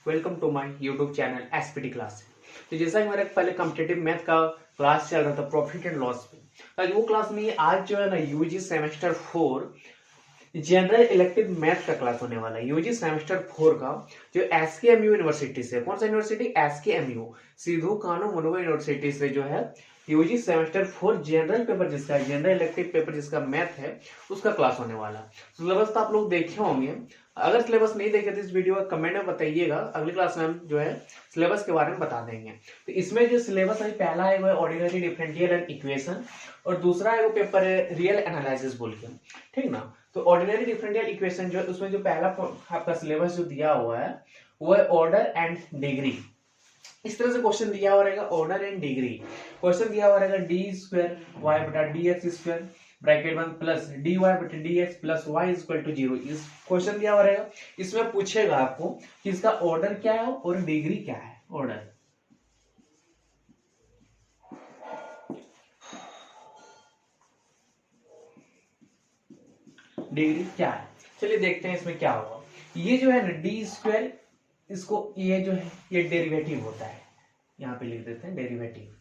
Welcome to my YouTube channel SPT class. तो जैसा कि मेरा पहले कॉम्पिटिटिव मैथ का क्लास चल रहा था प्रॉफिट एंड लॉस पे, आज वो क्लास नहीं है। आज जो है ना UG semester 4 general elective math का क्लास होने वाला है। यूजी सेमेस्टर 4 का जो एसकेएमयू यूनिवर्सिटी से, कौन सा यूनिवर्सिटी? एसकेएमयू, सिद्धू कानू मनोवा यूनिवर्सिटी से जो है यूजी सेमेस्टर 4 जनरल पेपर जिसका जनरल इलेक्टिव पेपर जिसका मैथ है उसका क्लास होने वाला। सिलेबस तो आप लोग देखे होंगे। अगर सिलेबस नहीं देखे तो इस वीडियो का कमेंट में बताइएगा, अगली क्लास में हम जो है सिलेबस के बारे में बता देंगे। तो इसमें जो सिलेबस है, पहला है वो ऑर्डिनरी डिफरेंशियल एंड इक्वेशन, और दूसरा है वो पेपर है रियल एनालिसिस बोल के, ठीक ना। तो ऑर्डिनरी डिफरेंशियल इक्वेशन जो है उसमें जो पहला आपका सिलेबस जो दिया हुआ है वो है ऑर्डर एंड डिग्री। इस तरह से क्वेश्चन दिया हुआ रहेगा, ऑर्डर एंड डिग्री। क्वेश्चन दिया हुआ रहेगा डी स्क्वायर वाई बटा D X square bracket 1 plus D Y बटा D X plus Y equal to 0। इस क्वेश्चन दिया हुआ रहेगा। इसमें पूछेगा आपको कि इसका ऑर्डर क्या है और डिग्री क्या है। ऑर्डर डिग्री क्या है, चलिए देखते हैं इसमें क्या होगा। ये जो है ना डी स्क्वायर, इसको ये जो है ये डेरिवेटिव होता है, यहां पे लिख देते हैं डेरिवेटिव।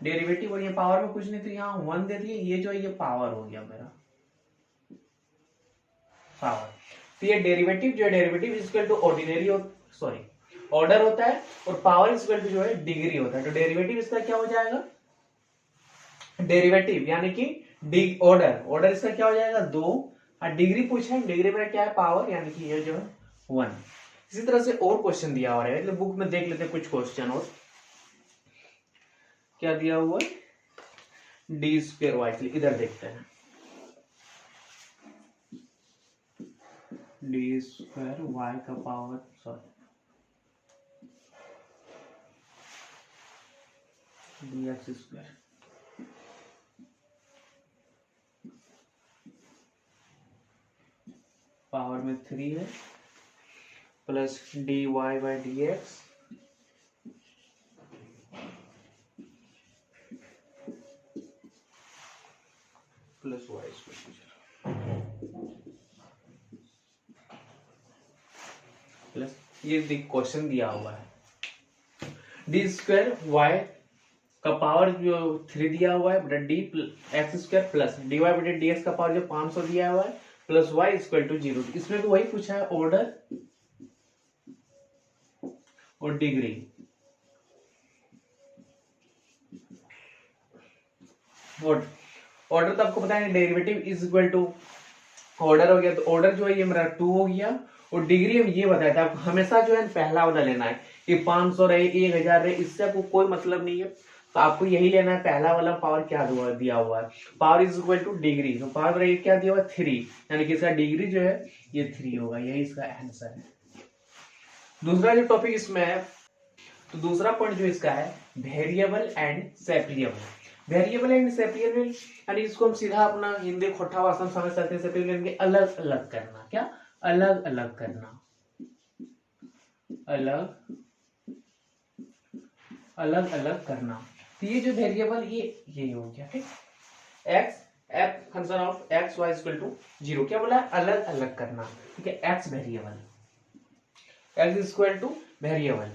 डेरिवेटिव और ये पावर में कुछ नहीं तो यहाँ 1 दे दिए, ये जो है ये पावर हो गया मेरा पावर। तो ये डेरिवेटिव जो है derivative equal to ordinary sorry order होता है, और पावर इक्वल टू जो है डिग्री होता है। तो डेरिवेटिव इसका क्या हो जाएगा? डेरिवेटिव यानी कि ऑर्डर इसका क्या हो जाएगा? 2, और डिग्री पूछा है, डिग्री में क्या है? पावर, यानी कि ये जो है 1। इसी तरह से और क्वेश्चन दिया हुआ है, मतलब बुक में देख लेते हैं कुछ क्वेश्चन और क्या दिया हुआ है। डी स्क्वायर वाई, इधर देखते हैं। डी स्क्वायर वाई का power sorry D X square power में 3 है plus D Y by D X plus Y plus ये क्वेश्चन दिया हुआ है। डी स्क्वायर वाई का पावर जो 3 दिया हुआ है बटा D X square plus D Y बटे डी एक्स का पावर जो 500 दिया हुआ है प्लस वाई इक्वल टू 0। इसमें तो वही पूछा है, ऑर्डर और डिग्री। ऑर्डर तो आपको पता है derivative is equal to order हो गया, तो ऑर्डर जो है ये मेरा 2 हो गया, और डिग्री हम ये बताया था आपको हमेशा जो है पहला वाला लेना है कि 500 रहे 1000 रहे, इससे आपको कोई मतलब नहीं है। तो आपको यही लेना है, पहला वाला पावर क्या दिया हुआ है, power is equal two degree. तो पावर क्या दिया हुआ है? 3, यानी कि इसका डिग्री जो है ये 3 होगा, यही इसका आंसर है। दूसरा जो टॉपिक इसमें है, तो दूसरा पॉइंट जो इसका है variable and separable. Variable and separable यानी इसको हम सीधा अपना हिंदी खोटा भाषा में समझ सकते हैं। सेपरेबल अलग अलग करना, क्या? अलग अलग करना, अलग अलग करना। तो ये जो वेरिएबल ये हो गया, ठीक। X F function of X Y equal to 0, क्या बोला? अलग अलग करना, ठीक है। X variable, X equal to variable,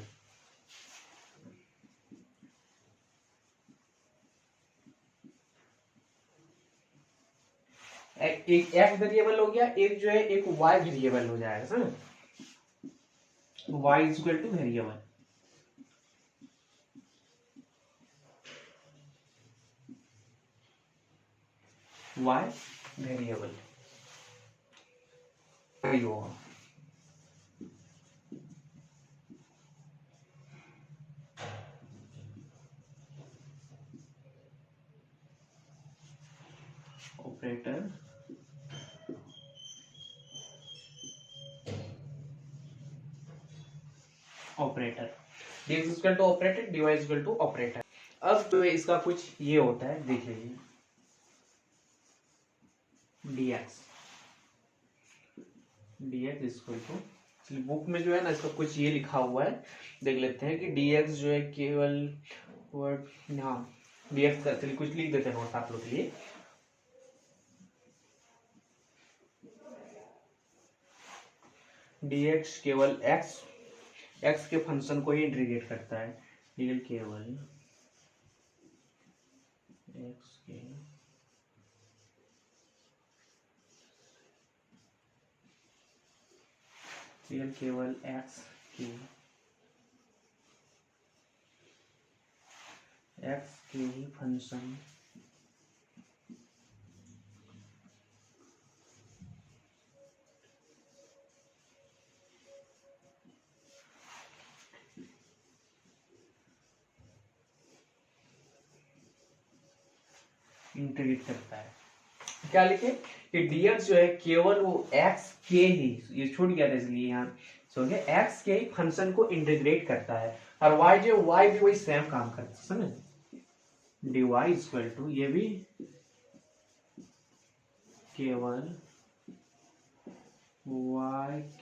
एक एक्स वेरिएबल हो गया, एक जो है एक वाई वेरिएबल हो जाएगा, समझ? Y equal to variable, Y variable होगा। Operator operator D X equal to operator, D Y equal to operator. अब तो इसका कुछ ये होता है, देख लीजिए। dx इक्वल टू, बुक में जो है ना इसका कुछ ये लिखा हुआ है, देख लेते हैं कि dx जो है केवल वर्ड, हाँ dx का, चलिए कुछ लिख देते हैं नोट आप लोग के लिए। dx केवल x के फंक्शन को ही इंटीग्रेट करता है, dl केवल x के dl केवल x के ही फंक्शन इंटीग्रेट करता है। क्या लिखे कि dx जो है केवल वो x के ही, ये छूट गया था इसलिए यहाँ सो गया, x के ही फंक्शन को इंटीग्रेट करता है, और y जो y भी वही सेम काम करता है, समझ, dy इक्वल टू ये भी केवल y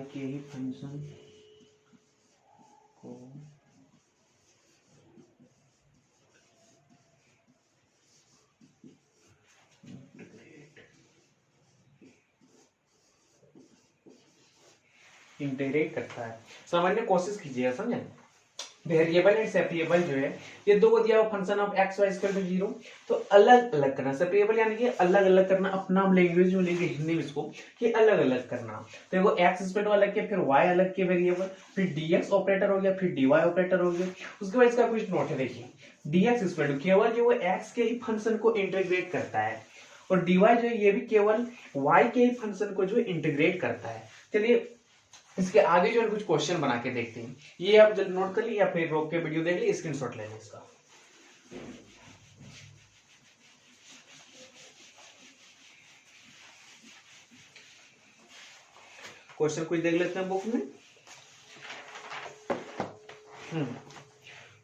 के ही फंक्शन को इंटीग्रेट करता है। समझने की कोशिश कीजिएगा, समझे। वेरिएबल एंड सेपरेबल जो है, ये दो को दिया हुआ function of X Y equal to 0, तो अलग अलग करना, सेपरेबल यानी कि अलग अलग करना, अपना हम लैंग्वेज में लेंगे हिंदी में इसको कि अलग अलग करना। तो देखो एक्स इक्वल टू अलग के, फिर वाई अलग के वेरिएबल, फिर डीएक्स ऑपरेटर हो गया, फिर डीवाई ऑपरेटर हो गया। उसके बाद इसका कुछ नोट है, देखिए डीएक्स इक्वल टू केवल जो वो एक्स के ही फंक्शन को इंटीग्रेट करता है, और डीवाई जो है ये भी केवल वाई के ही फंक्शन को जो इंटीग्रेट करता है। चलिए इसके आगे जो है कुछ क्वेश्चन बना के देखते हैं, ये आप जल्दी नोट कर ली या फिर रोक के वीडियो देख ली, स्क्रीनशॉट ले लें इसका। क्वेश्चन कुछ देख लेते हैं बुक में।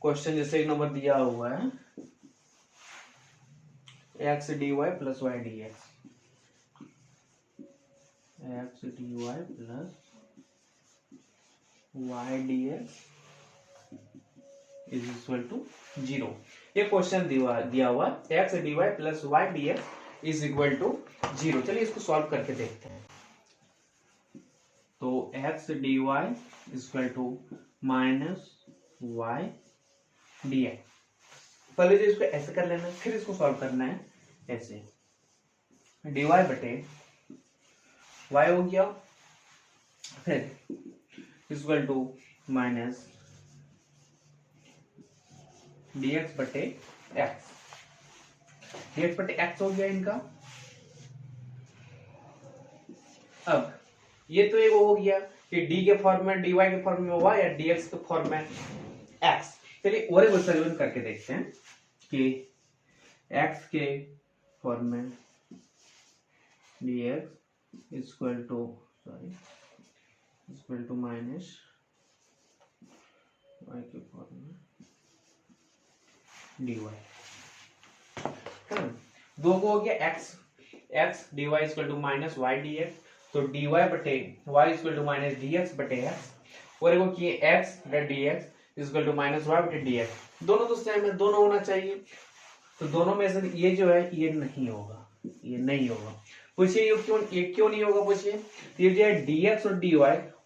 क्वेश्चन जैसे एक नंबर दिया हुआ है, X D Y plus Y D X, X D Y plus y dx is equal to 0। ये क्वेश्चन दिया हुआ x dy plus y dx is equal to 0। चलिए इसको सॉल्व करके देखते हैं। तो x dy is equal to minus y dx, पहले जो इसको ऐसे कर लेना है, फिर इसको सॉल्व करना है ऐसे, dy बटे y हो गया, फिर इक्वल टू माइनस dx बटे x, dx बटे x हो गया इनका। अब ये तो एक हो गया कि d के फॉर्म में, dy के फॉर्म में y, या dx के फॉर्म में x। चलिए और एक सॉल्यूशन करके देखते हैं कि x के फॉर्म में dx equal to equal to minus y के फॉर्म में dy, दो को हो गया x dy equal to minus y dx, तो dy बटे y equal to minus dx बटे x, और वो किए x dx equal to minus y बटे dx। दोनों तो सेम है, दोनों होना चाहिए, तो दोनों में से ये जो है ये नहीं होगा, ये नहीं होगा। पूछिए ये क्यों नहीं होगा, पूछिए। ये जो है dx और dy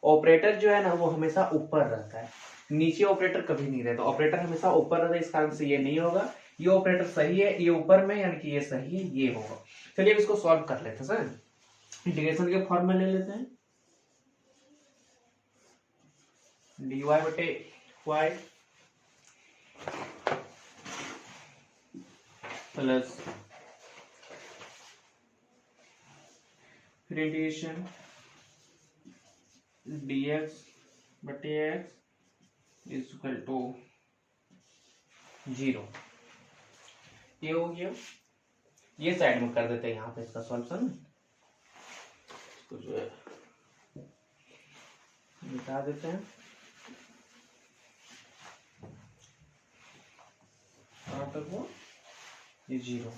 ऑपरेटर जो है ना वो हमेशा ऊपर रहता है, नीचे ऑपरेटर कभी नहीं रहता, ऑपरेटर हमेशा ऊपर रहता है, इस कारण से ये नहीं होगा। ये ऑपरेटर सही है, ये ऊपर में यानी कि ये सही है, ये होगा। चलिए अब इसको सॉल्व कर लेते हैं सर, इंटीग्रेशन के फॉर्म में ले लेते हैं, dy बटे y प्लस इंटीग्रेशन dx बटे x इज इक्वल टू 0। ये हो गया, ये साइड में कर देते हैं यहाँ पे इसका सॉल्यूशन, इसको जो है मिटा देते हैं, कहाँ तक वो, ये 0।